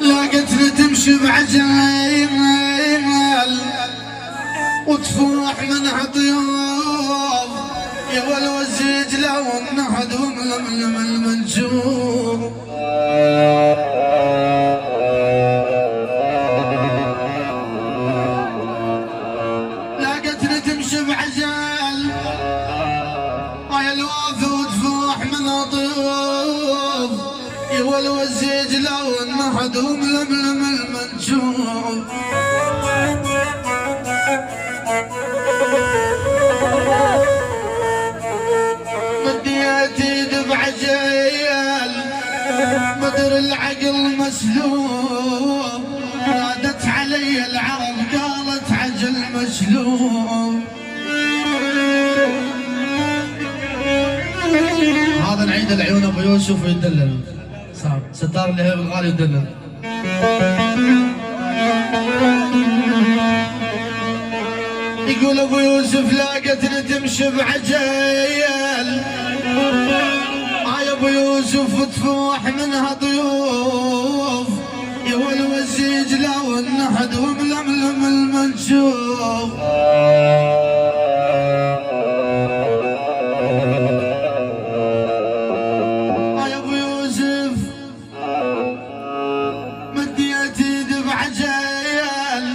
لاقتني تمشي بعجل وتفوح منها ضيوف يا والوزيج لو النهد وململم المنجوم. لاقتني تمشي بعجل يا الوافي وتفوح منها ضيوف يا والوزيج لو النهد وململم المنجوم. مديتي دفع جيل مدر العقل مسلوب نادت علي العرب قالت عجل مسلوب. هذا نعيد العيون ابو يوسف يدلل صار ستار اللي هي بالغالي يدلل. يقول ابو يوسف لاقتني تمشي بعجيل يا ابو يوسف تفوح منها ضيوف يا والوزيج لو النهد وململم المنشوف. يا ابو يوسف مديتي دفع جيل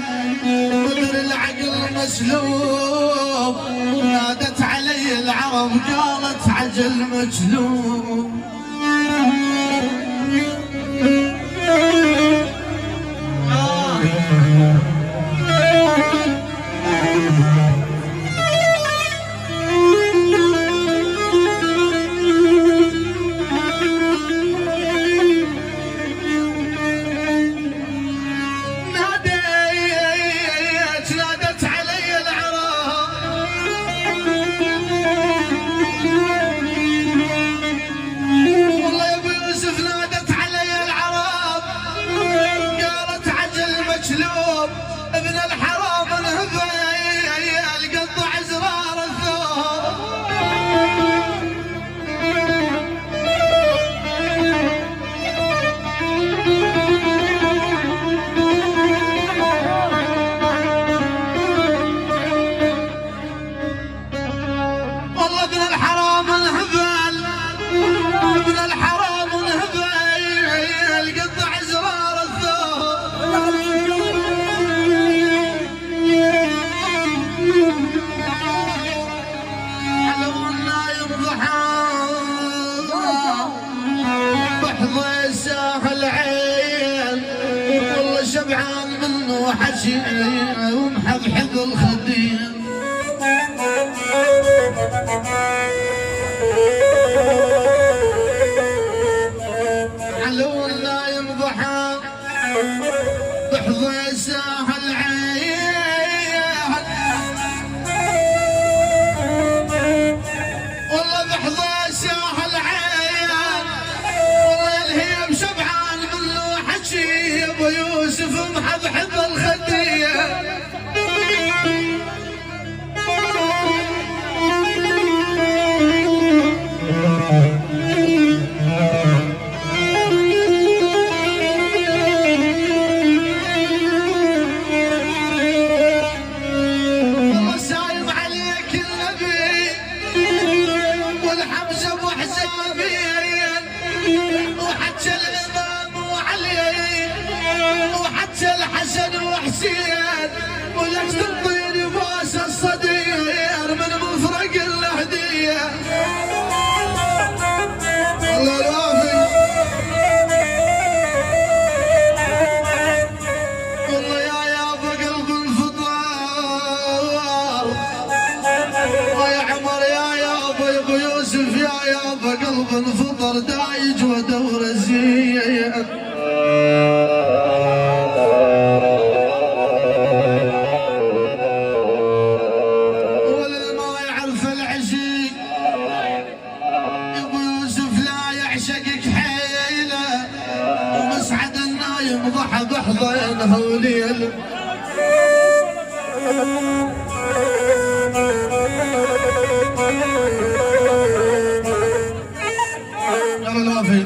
مدر العقل مسلوب نادت علي العرب قالت عجل مجلوب. ابن الحرام انهبل قطع زرار الثوب. والله ابن الحرام انهبل ابن الحرام انهبل قطع زرار الثوب. ساهل عين والله شبعان منه حشي ومحبحب الخدين. علو النايم ضحى بحظي ساهل عين والله بحظي ساهل عين والله الهيم شبعان منه حشي ابو يوسف محبحب الخديه. الحسن وحسين ولك تطيني باس الصدير من مفرق الهديه. الله الوافي والله يا قلب الفضار ويا عمر يا ابو يوسف يا قلب الفضر دايج ودور الزين. ضحى بحضنها وليل يا الوافي